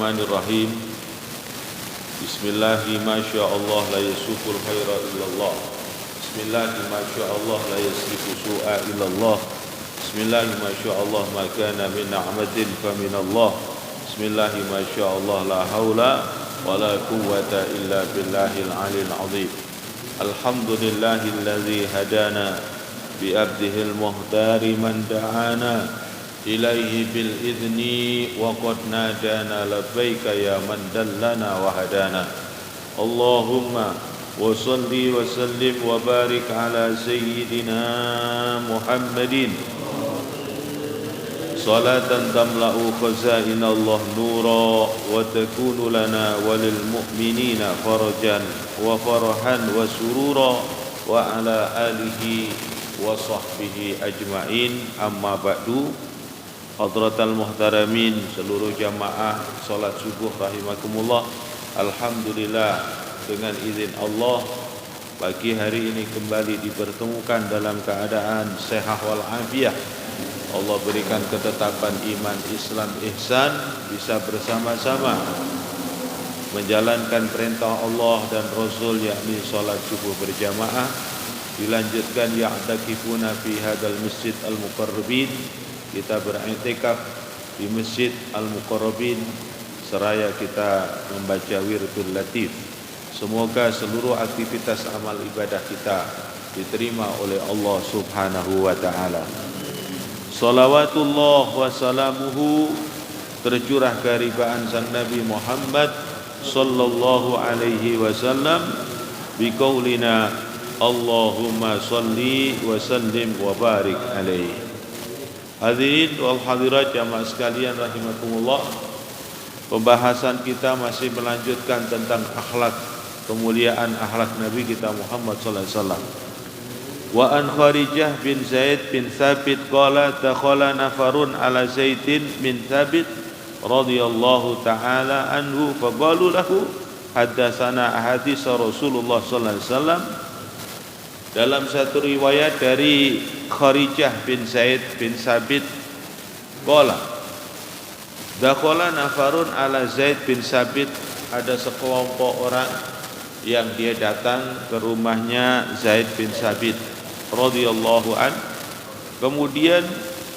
Bismillahirrahmanirrahim. Bismillahi ma sya'allah la yasuful khaira illallah. Bismillahi ma sya'allah la yasrifu su'a illallah. Bismillahi ma sya'allah ma kana min ni'matin fa minallah. Bismillahi ma sya'allah la haula wa la quwwata illa billahil aliyil azim. Alhamdulillahilladzi hadana bi abdihil muhtari man da'ana ilaihi bil idzni wa qad nadana labbaika ya man dallana wa hadana. Allahumma wa salli wa sallim wa barik ala sayyidina Muhammadin salatan tamla'u khazain Allah nura wa takunu lana walil mu'minina farajan wa farahan wa surura wa ala alihi wa sahbihi ajma'in. Amma ba'du. Hadratal muhtaramin, seluruh jamaah salat subuh rahimakumullah. Alhamdulillah, dengan izin Allah pagi hari ini kembali dipertemukan dalam keadaan sehat wal afiah. Allah berikan ketetapan iman, Islam, ihsan, bisa bersama-sama menjalankan perintah Allah dan Rasul, yakni salat subuh berjamaah. Dilanjutkan ya'takifuna fi hadzal masjid al-muqarrabin, kita beriktikaf di Masjid Al-Muqarrabin seraya kita membaca wirdul latif. Semoga seluruh aktivitas amal ibadah kita diterima oleh Allah Subhanahu wa taala. Salawatullah wa salamuhu tercurah keharibaan sang Nabi Muhammad sallallahu alaihi wasallam biqaulina Allahumma salli wa sallim wa barik alaihi. Hadirin wal hadirat jamaah sekalian rahimakumullah. Pembahasan kita masih melanjutkan tentang akhlak, kemuliaan akhlak Nabi kita Muhammad sallallahu alaihi wasallam. Wa an Kharijah bin Zaid bin Thabit qala dakhala nafarun ala Zaidin bin Thabit radhiyallahu taala anhu faqalu lahu haddatsana ahadits Rasulullah sallallahu alaihi wasallam. Dalam satu riwayat dari Kharijah bin Zaid bin Thabit qala dakhala nafarun ala Zaid bin Thabit, ada sekelompok orang yang dia datang ke rumahnya Zaid bin Thabit radhiyallahu an. Kemudian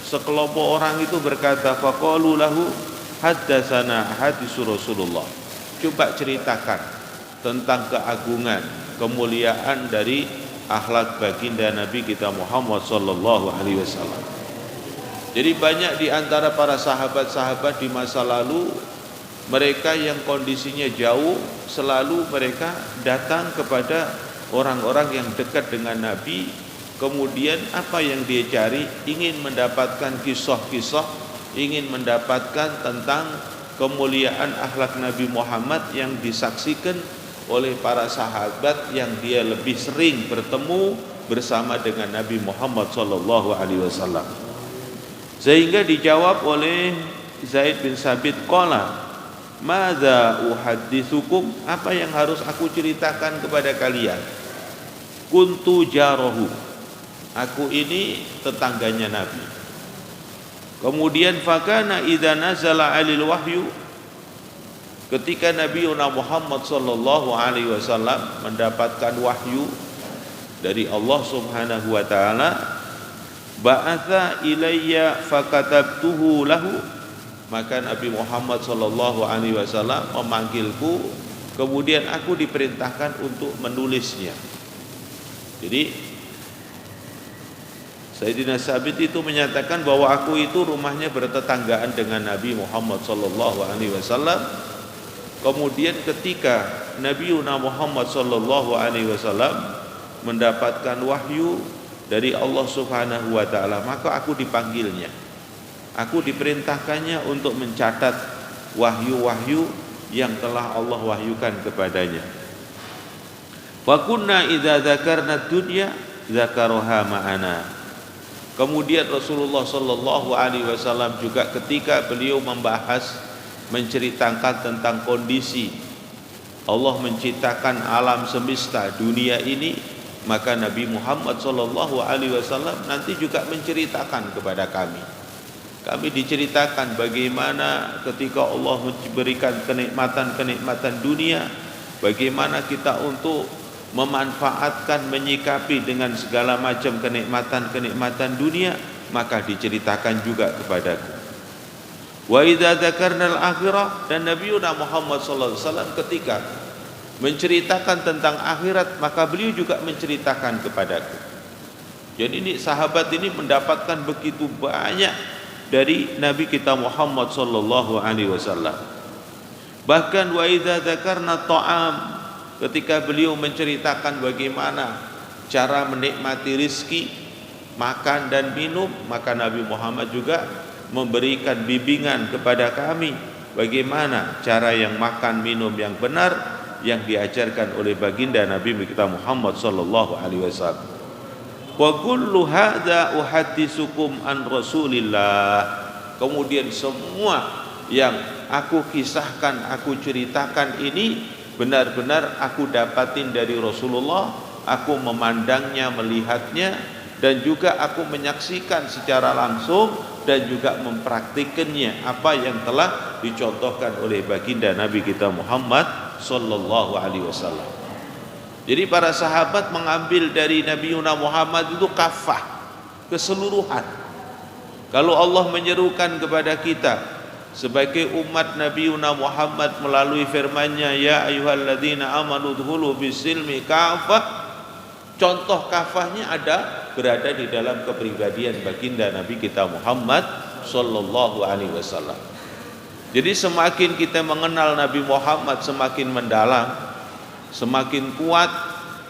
sekelompok orang itu berkata, faqalu lahu haddatsana hadis Rasulullah, coba ceritakan tentang keagungan, kemuliaan dari akhlak baginda Nabi kita Muhammad sallallahu alaihi wasallam. Jadi banyak di antara para sahabat-sahabat di masa lalu, mereka yang kondisinya jauh, selalu mereka datang kepada orang-orang yang dekat dengan Nabi. Kemudian apa yang dia cari? Ingin mendapatkan kisah-kisah, ingin mendapatkan tentang kemuliaan akhlak Nabi Muhammad yang disaksikan oleh para sahabat yang dia lebih sering bertemu bersama dengan Nabi Muhammad sallallahu alaihi wasallam. Sehingga dijawab oleh Zaid bin Thabit, qala madza uhadditsukum, apa yang harus aku ceritakan kepada kalian? Kuntu jarahu, aku ini tetangganya Nabi. Kemudian fakana idza nazala alil wahyu, ketika Nabi Muhammad sallallahu alaihi wasallam mendapatkan wahyu dari Allah Subhanahu wa taala, ba'atha ilayya fakatabtuhu lahu, maka Nabi Muhammad sallallahu alaihi wasallam memanggilku, kemudian aku diperintahkan untuk menulisnya. Jadi Sayyidina Sabit itu menyatakan bahwa aku itu rumahnya bertetanggaan dengan Nabi Muhammad sallallahu alaihi wasallam. Kemudian ketika Nabi Muhammad sallallahu alaihi wasallam mendapatkan wahyu dari Allah Subhanahu wa taala, maka aku dipanggilnya. Aku diperintahkannya untuk mencatat wahyu-wahyu yang telah Allah wahyukan kepadanya. Wa kunna idza dzakarna dunya dzakaroha ma'ana. Kemudian Rasulullah sallallahu alaihi wasallam juga ketika beliau membahas, menceritakan tentang kondisi Allah menciptakan alam semesta dunia ini, maka Nabi Muhammad sallallahu alaihi wasallam nanti juga menceritakan kepada kami Kami diceritakan bagaimana ketika Allah memberikan kenikmatan-kenikmatan dunia, bagaimana kita untuk memanfaatkan, menyikapi dengan segala macam kenikmatan-kenikmatan dunia, maka diceritakan juga kepadaku. Wa idza dzakarnal akhirah, dan Nabi Muhammad sallallahu alaihi wasallam ketika menceritakan tentang akhirat, maka beliau juga menceritakan kepadaku. Jadi ini sahabat ini mendapatkan begitu banyak dari Nabi kita Muhammad sallallahu alaihi wasallam. Bahkan wa idza dzakarna ta'am, ketika beliau menceritakan bagaimana cara menikmati rizki, makan dan minum, maka Nabi Muhammad juga memberikan bimbingan kepada kami bagaimana cara yang makan minum yang benar yang diajarkan oleh baginda Nabi kita Muhammad sallallahu alaihi wasallam. Wa kullu hadza uhadditsukum an Rasulillah. Kemudian semua yang aku kisahkan, aku ceritakan ini benar-benar aku dapatin dari Rasulullah. Aku memandangnya, melihatnya, dan juga aku menyaksikan secara langsung dan juga mempraktikannya apa yang telah dicontohkan oleh baginda Nabi kita Muhammad sallallahu alaihi wasallam. Jadi para sahabat mengambil dari Nabi Muhammad itu kafah, keseluruhan. Kalau Allah menyerukan kepada kita sebagai umat Nabi Muhammad melalui firman-Nya, ya ayyuhalladzina amanu dkhulu bis-silmi kafah, contoh kafahnya ada berada di dalam kepribadian baginda Nabi kita Muhammad sallallahu alaihi wasallam. Jadi semakin kita mengenal Nabi Muhammad semakin mendalam, semakin kuat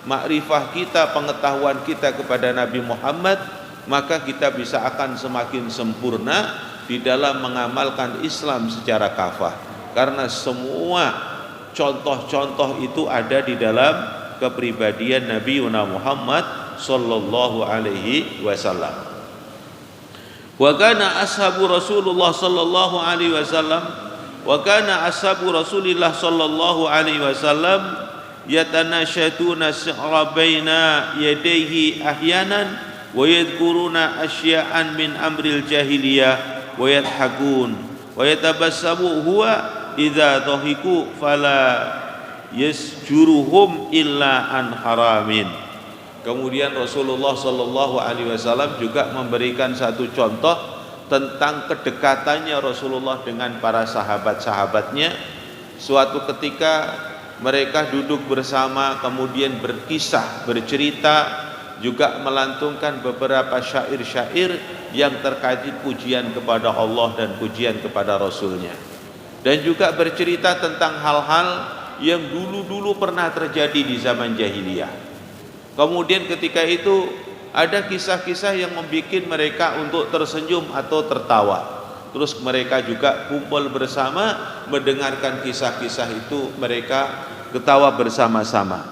makrifah kita, pengetahuan kita kepada Nabi Muhammad, maka kita bisa akan semakin sempurna di dalam mengamalkan Islam secara kafah. Karena semua contoh-contoh itu ada di dalam kepribadian Nabi Muhammad sallallahu alaihi wasallam. Wa kana ashabu Rasulullah sallallahu alaihi wasallam sallallahu alaihi wasallam yatanashaduna si'ra baina yadayhi ahyanan wa yadhkuruna asya'an min amril jahiliyah wa yadhakun wa yatabassamu huwa idza dhahiku fala yasjuruhum illa an haramin. Kemudian Rasulullah sallallahu alaihi wasallam juga memberikan satu contoh tentang kedekatannya Rasulullah dengan para sahabat-sahabatnya. Suatu ketika mereka duduk bersama, kemudian berkisah, bercerita, juga melantungkan beberapa syair-syair yang terkait pujian kepada Allah dan pujian kepada Rasulnya, dan juga bercerita tentang hal-hal yang dulu-dulu pernah terjadi di zaman jahiliyah. Kemudian ketika itu ada kisah-kisah yang membuat mereka untuk tersenyum atau tertawa. Terus mereka juga kumpul bersama mendengarkan kisah-kisah itu, mereka ketawa bersama-sama.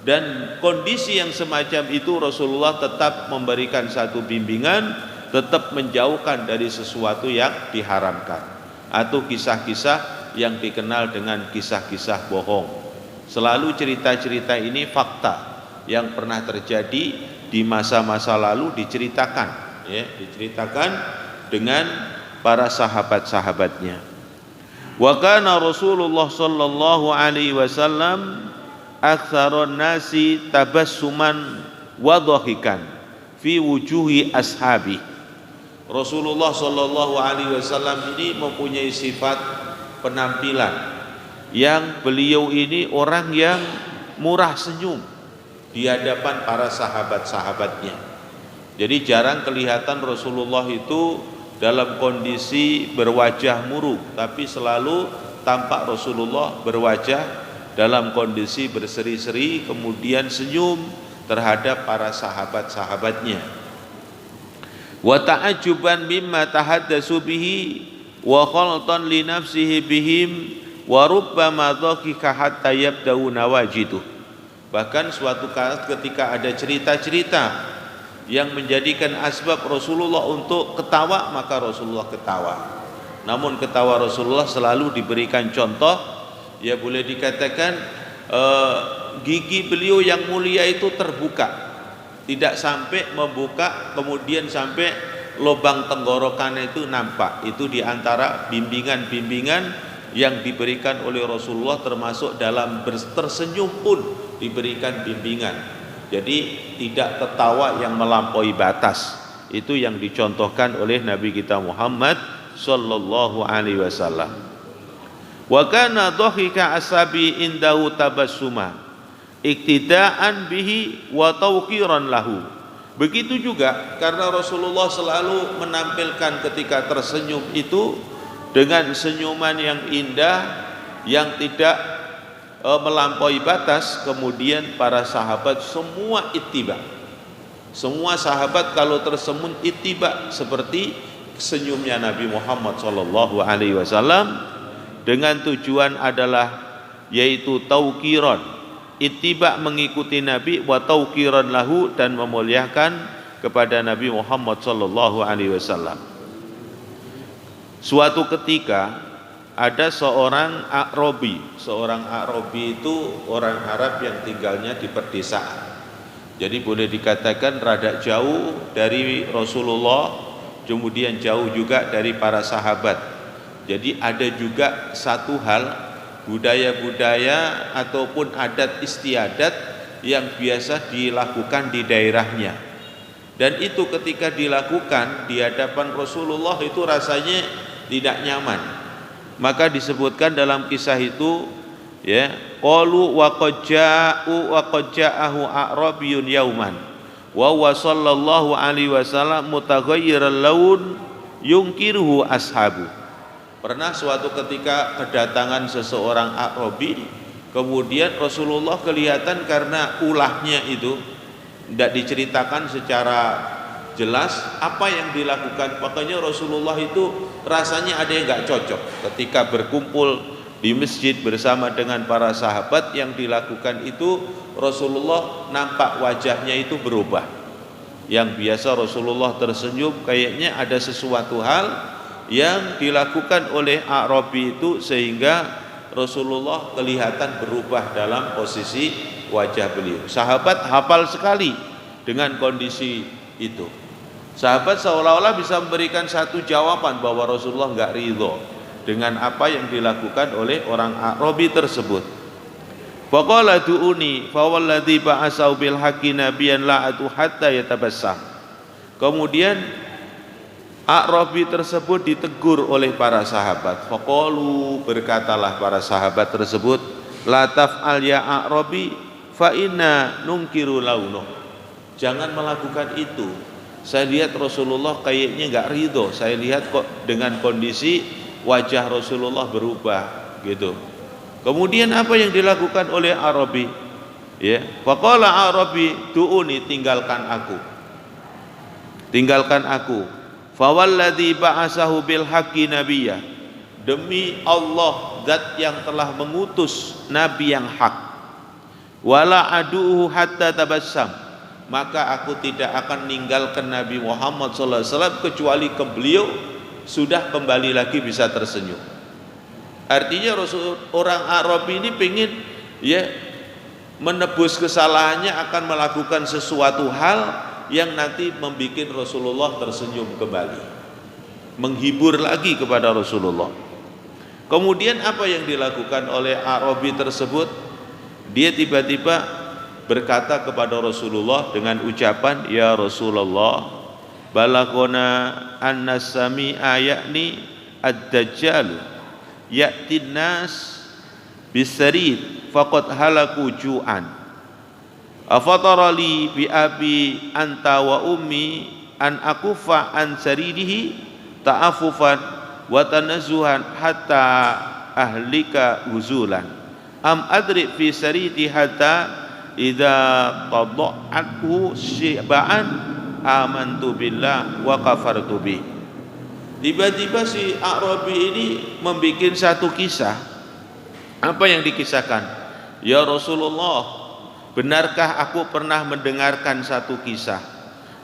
Dan kondisi yang semacam itu Rasulullah tetap memberikan satu bimbingan, tetap menjauhkan dari sesuatu yang diharamkan atau kisah-kisah yang dikenal dengan kisah-kisah bohong. Selalu cerita-cerita ini fakta yang pernah terjadi di masa-masa lalu diceritakan, ya, diceritakan dengan para sahabat-sahabatnya. Wa kana Rasulullah sallallahu alaihi wasallam aktsarun nasi tabassuman wa dhahikan fi wujuhi ashabi. Rasulullah sallallahu alaihi wasallam ini mempunyai sifat penampilan yang beliau ini orang yang murah senyum di hadapan para sahabat-sahabatnya. Jadi jarang kelihatan Rasulullah itu dalam kondisi berwajah murung, tapi selalu tampak Rasulullah berwajah dalam kondisi berseri-seri, kemudian senyum terhadap para sahabat-sahabatnya. Wa ta'ajjuban mimma tahaddatsu bihi wa khaltan li nafsihi bihim wa rubbama dhaqika hatta yabda'u nawajidu. Bahkan suatu kali ketika ada cerita-cerita yang menjadikan asbab Rasulullah untuk ketawa, maka Rasulullah ketawa. Namun ketawa Rasulullah selalu diberikan contoh, ya boleh dikatakan gigi beliau yang mulia itu terbuka, tidak sampai membuka kemudian sampai lubang tenggorokannya itu nampak. Itu diantara bimbingan-bimbingan yang diberikan oleh Rasulullah, termasuk dalam tersenyum pun diberikan bimbingan. Jadi tidak tertawa yang melampaui batas. Itu yang dicontohkan oleh Nabi kita Muhammad sallallahu alaihi wasallam. Wa kana dhahika asabi indahu tabassuma iktidaan bihi wa tawqiran lahu. Begitu juga karena Rasulullah selalu menampilkan ketika tersenyum itu dengan senyuman yang indah, yang tidak melampaui batas. Kemudian para sahabat semua ittiba. Semua sahabat kalau tersenyum ittiba seperti senyumnya Nabi Muhammad sallallahu alaihi wasallam, dengan tujuan adalah yaitu tauqiran, ittiba mengikuti Nabi, wa tauqiran lahu, dan memuliakan kepada Nabi Muhammad sallallahu alaihi wasallam. Suatu ketika ada seorang A'rabi. Seorang A'rabi itu orang Arab yang tinggalnya di pedesaan. Jadi boleh dikatakan rada jauh dari Rasulullah, kemudian jauh juga dari para sahabat. Jadi ada juga satu hal, budaya-budaya ataupun adat istiadat yang biasa dilakukan di daerahnya. Dan itu ketika dilakukan di hadapan Rasulullah itu rasanya tidak nyaman. Maka disebutkan dalam kisah itu, ya, qalu wa qad ja'ahu a'rabiyyun yauman wa huwa sallallahu alaihi wasallam mutaghayyiral laun yungkiruhu ashabu. Pernah suatu ketika kedatangan seseorang A'rabi, kemudian Rasulullah kelihatan karena ulahnya itu tidak diceritakan secara jelas apa yang dilakukan. Makanya Rasulullah itu rasanya ada yang nggak cocok ketika berkumpul di masjid bersama dengan para sahabat. Yang dilakukan itu Rasulullah nampak wajahnya itu berubah. Yang biasa Rasulullah tersenyum, kayaknya ada sesuatu hal yang dilakukan oleh A'rabi itu sehingga Rasulullah kelihatan berubah dalam posisi wajah beliau. Sahabat hafal sekali dengan kondisi itu. Sahabat seolah-olah bisa memberikan satu jawaban bahwa Rasulullah enggak ridho dengan apa yang dilakukan oleh orang A'rabi tersebut. Faqala du'uni fa walladzi ba'asau bil haqqi nabiyyan la'atu hatta yatabassam. Kemudian A'rabi tersebut ditegur oleh para sahabat. Faqalu, berkatalah para sahabat tersebut, la taf'al ya A'rabi fa inna nunkiru launuh. Jangan melakukan itu. Saya lihat Rasulullah kayaknya enggak ridho. Saya lihat kok dengan kondisi wajah Rasulullah berubah gitu. Kemudian apa yang dilakukan oleh A'rabi? Ya, faqala A'rabi du'uni, tinggalkan aku. Tinggalkan aku. Fa walladzi ba'asahu bil haqqi nabiyya. Demi Allah, zat yang telah mengutus nabi yang hak. Wala aduhu hatta tabassam. Maka aku tidak akan meninggalkan Nabi Muhammad SAW kecuali ke beliau sudah kembali lagi bisa tersenyum. Artinya orang Arab ini pengen ya menebus kesalahannya, akan melakukan sesuatu hal yang nanti membuat Rasulullah tersenyum kembali, menghibur lagi kepada Rasulullah. Kemudian apa yang dilakukan oleh Arabi tersebut? Dia tiba-tiba berkata kepada Rasulullah dengan ucapan, ya Rasulullah, balagona annas sami'a yakni ad-dajjal ya'tin nas bisarid faqad halaku ju'an afatarali bi abi anta wa ummi an akufa an saridihi ta'afufan wa tanazzuhan hatta ahlika huzulan am adri fi saridi hatta idza tada'athu syiba'an amantu billah wa kafartu bi. Tiba-tiba si A'rabi ini membuat satu kisah. Apa yang dikisahkan? Ya Rasulullah, benarkah aku pernah mendengarkan satu kisah?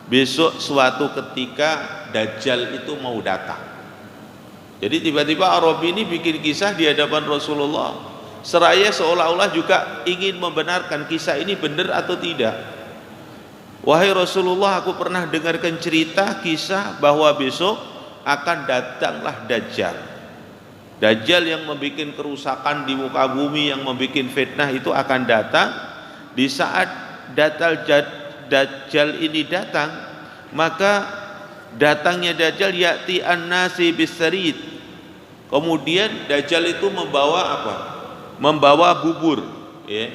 Besok suatu ketika Dajjal itu mau datang. Jadi tiba-tiba A'rabi ini bikin kisah di hadapan Rasulullah, seraya seolah-olah juga ingin membenarkan kisah ini benar atau tidak. Wahai Rasulullah, aku pernah dengarkan cerita kisah bahwa besok akan datanglah Dajjal. Dajjal yang membuat kerusakan di muka bumi, yang membuat fitnah itu akan datang. Di saat Dajjal ini datang, maka datangnya Dajjal ya'ti an-nasi bis-sarid. Kemudian Dajjal itu membawa apa? Membawa bubur, ya.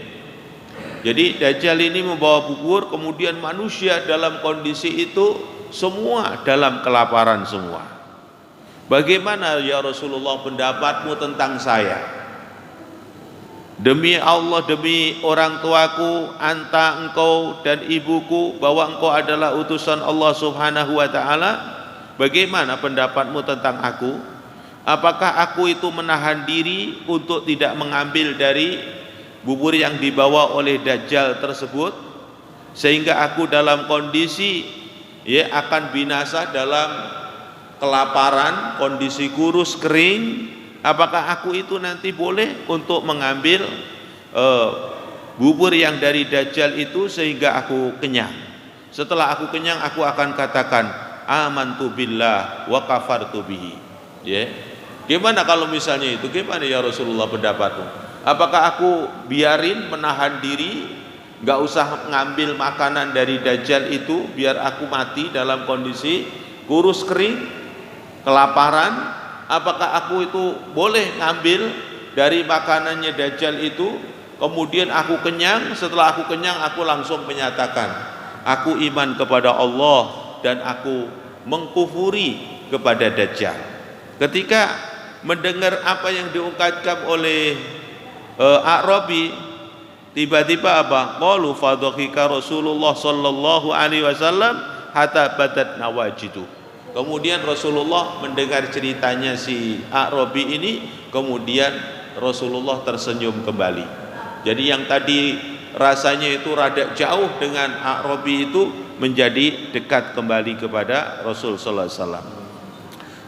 Jadi Dajjal ini membawa bubur, kemudian manusia dalam kondisi itu semua dalam kelaparan semua. Bagaimana ya Rasulullah pendapatmu tentang saya? Demi Allah, demi orang tuaku, anta, engkau dan ibuku, bahwa engkau adalah utusan Allah Subhanahu wa ta'ala, bagaimana pendapatmu tentang aku? Apakah aku itu menahan diri untuk tidak mengambil dari bubur yang dibawa oleh Dajjal tersebut, sehingga aku dalam kondisi akan binasa dalam kelaparan, kondisi kurus kering? Apakah aku itu nanti boleh untuk mengambil bubur yang dari Dajjal itu sehingga aku kenyang? Setelah aku kenyang, aku akan katakan amantu billah wa kafartu bihi. Gimana kalau misalnya itu? Gimana ya Rasulullah pendapatmu? Apakah aku biarin, menahan diri, gak usah ngambil makanan dari Dajjal itu, biar aku mati dalam kondisi kurus kering, kelaparan? Apakah aku itu boleh ngambil dari makanannya Dajjal itu, kemudian aku kenyang? Setelah aku kenyang, aku langsung menyatakan aku iman kepada Allah dan aku mengkufuri kepada Dajjal. Ketika mendengar apa yang diungkapkan oleh A'rabi, tiba-tiba apa? Qalu fadhika Rasulullah sallallahu alaihi wasallam hatta badat nawajidu. Kemudian Rasulullah mendengar ceritanya si A'rabi ini, kemudian Rasulullah tersenyum kembali. Jadi yang tadi rasanya itu rada jauh dengan A'rabi itu menjadi dekat kembali kepada Rasul sallallahu alaihi wasallam.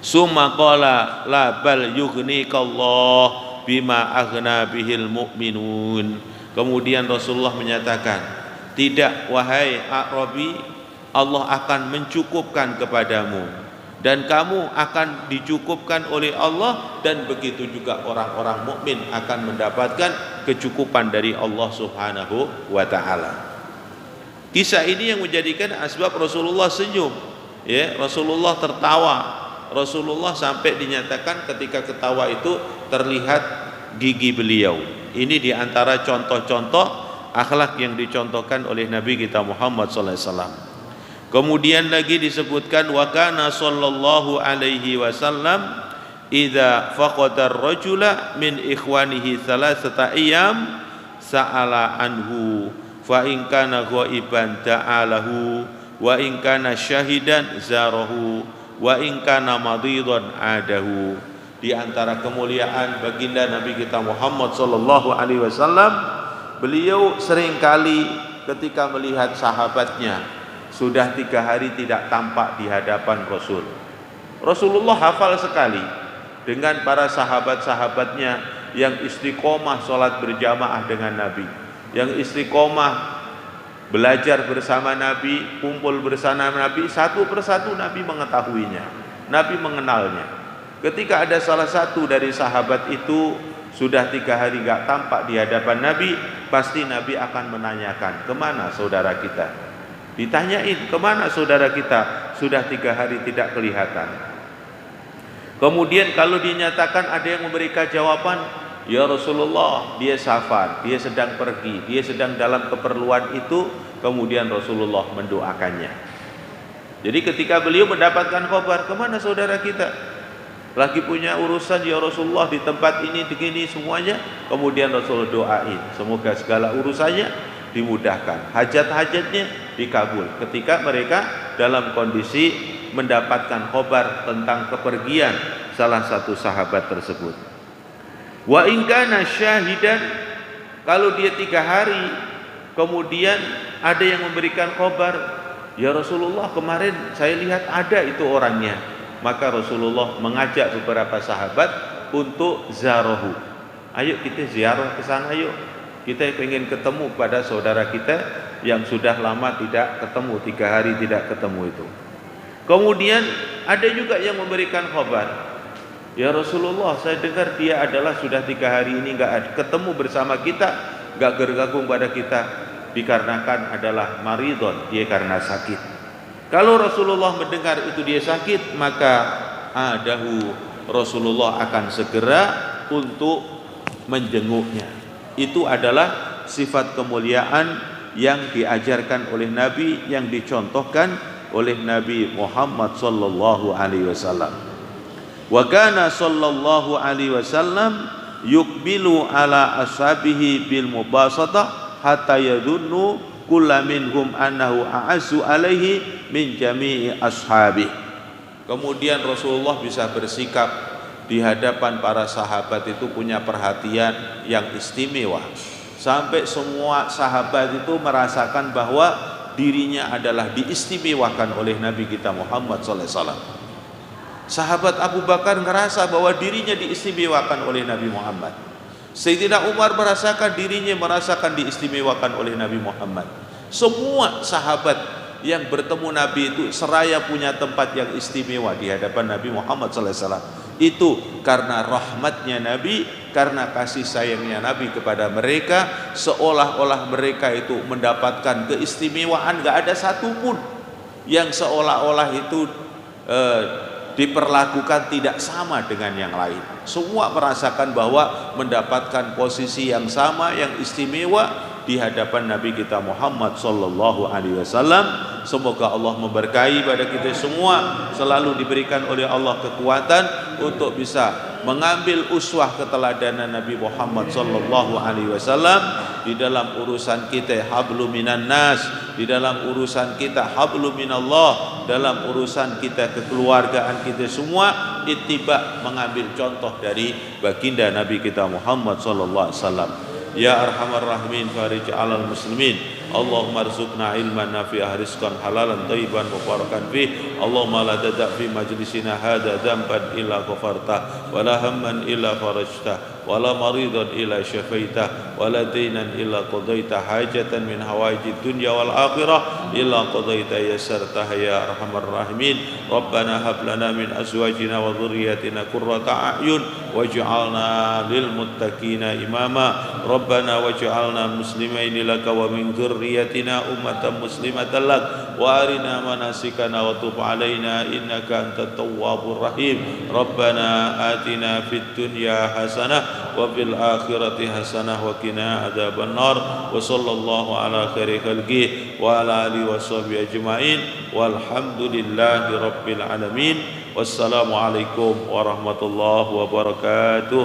Summa qala la bal yughnikallah bima aghna bihil mu'minun. Kemudian Rasulullah menyatakan, tidak wahai A'rabi, Allah akan mencukupkan kepadamu dan kamu akan dicukupkan oleh Allah, dan begitu juga orang-orang mukmin akan mendapatkan kecukupan dari Allah Subhanahu wa ta'ala. Kisah ini yang menjadikan asbab Rasulullah senyum, Rasulullah tertawa. Rasulullah sampai dinyatakan ketika ketawa itu terlihat gigi beliau. Ini diantara contoh-contoh akhlak yang dicontohkan oleh Nabi kita Muhammad sallallahu alaihi wasallam. Kemudian lagi disebutkan wa kana sallallahu alaihi wasallam idza faqada ar-rajula min ikhwanihi thalathata ayyam sa'ala anhu fa in kana ghaiban ta'alahu wa in kana syahidan zarahu wa in kana madhidan adahu. Di antara kemuliaan baginda Nabi kita Muhammad sallallahu alaihi wasallam, beliau seringkali ketika melihat sahabatnya sudah 3 hari tidak tampak di hadapan Rasul. Rasulullah hafal sekali dengan para sahabat-sahabatnya yang istiqomah sholat berjamaah dengan Nabi, yang istiqomah belajar bersama Nabi, kumpul bersama Nabi, satu persatu Nabi mengetahuinya, Nabi mengenalnya. Ketika ada salah satu dari sahabat itu sudah 3 hari gak tampak di hadapan Nabi, pasti Nabi akan menanyakan, kemana saudara kita? Ditanyain, kemana saudara kita? Sudah 3 hari tidak kelihatan. Kemudian kalau dinyatakan ada yang memberikan jawaban, ya Rasulullah, dia safar, dia sedang pergi, dia sedang dalam keperluan itu, kemudian Rasulullah mendoakannya. Jadi ketika beliau mendapatkan kabar, kemana saudara kita? Lagi punya urusan ya Rasulullah di tempat ini begini semuanya, kemudian Rasulullah doain semoga segala urusannya dimudahkan, hajat-hajatnya dikabul. Ketika mereka dalam kondisi mendapatkan kabar tentang kepergian salah satu sahabat tersebut. Wa in kana syahidan, kalau dia 3 hari kemudian ada yang memberikan kabar, ya Rasulullah kemarin saya lihat ada itu orangnya, maka Rasulullah mengajak beberapa sahabat untuk zarahu. Ayo kita ziarah ke sana yuk. Kita ingin ketemu pada saudara kita yang sudah lama tidak ketemu, 3 hari tidak ketemu itu. Kemudian ada juga yang memberikan khabar, ya Rasulullah, saya dengar dia adalah sudah 3 hari ini nggak ketemu bersama kita, nggak bergabung pada kita, dikarenakan adalah maridon, dia karena sakit. Kalau Rasulullah mendengar itu dia sakit, maka adahu, Rasulullah akan segera untuk menjenguknya. Itu adalah sifat kemuliaan yang diajarkan oleh Nabi, yang dicontohkan oleh Nabi Muhammad sallallahu alaihi wasallam. Wa kana sallallahu alaihi wasallam yuqbilu ala ashabihi bil mubasatah hatta yadunnu kullu minhum annahu a'azzu alaihi min jami'i ashabi. Kemudian Rasulullah bisa bersikap di hadapan para sahabat itu punya perhatian yang istimewa, sampai semua sahabat itu merasakan bahwa dirinya adalah diistimewakan oleh Nabi kita Muhammad sallallahu alaihi wasallam. Sahabat Abu Bakar merasa bahwa dirinya diistimewakan oleh Nabi Muhammad. Sayyidina Umar merasakan dirinya diistimewakan oleh Nabi Muhammad. Semua sahabat yang bertemu Nabi itu seraya punya tempat yang istimewa di hadapan Nabi Muhammad sallallahu alaihi wasallam. Itu karena rahmatnya Nabi, karena kasih sayangnya Nabi kepada mereka, seolah-olah mereka itu mendapatkan keistimewaan. Gak ada satupun yang seolah-olah itu diperlakukan tidak sama dengan yang lain. Semua merasakan bahwa mendapatkan posisi yang sama, yang istimewa di hadapan Nabi kita Muhammad sallallahu alaihi wasallam. Semoga Allah memberkahi pada kita semua, selalu diberikan oleh Allah kekuatan untuk bisa mengambil uswah keteladanan Nabi Muhammad sallallahu alaihi wasallam di dalam urusan kita hablum minan nas, di dalam urusan kita hablum minallah, dalam urusan kita kekeluargaan kita semua ittiba, mengambil contoh dari baginda Nabi kita Muhammad sallallahu alaihi wasallam. Ya arhamar rahimin farij alal muslimin, Allahumma arzuqna ilman nafi'ah, rizqan halalan thayyiban mubarakan fih. Allahumma la tada' fi majlisina hadha dhanban illa ghafartah, wa la hamman illa farajtah, wa la maridan illa syafaitah, wa la daynan illa qadaitah, hajatan min hawaijid dunya wal akhirah illa qadaitah yassartah ya arhamar rahimin. Rabbana hab lana min azwajina wa dhurriyyatina qurrata a'yun waj'alna lil muttaqina imama. Rabbana waj'alna muslimaini laka wa min dhurriyyatina ummatan muslimatan lak wa arina manasikana wa tub alaina innaka antat tawwabur rahim. Rabbana atina fid dunya hasanah wa fil akhirati hasanah wa qina adzaban nar. Wa sallallahu ala khairi khalqi wa ala alihi wa sahbihi ajmain walhamdulillahi rabbil alamin. Wassalamu alaikum warahmatullahi wabarakatuh.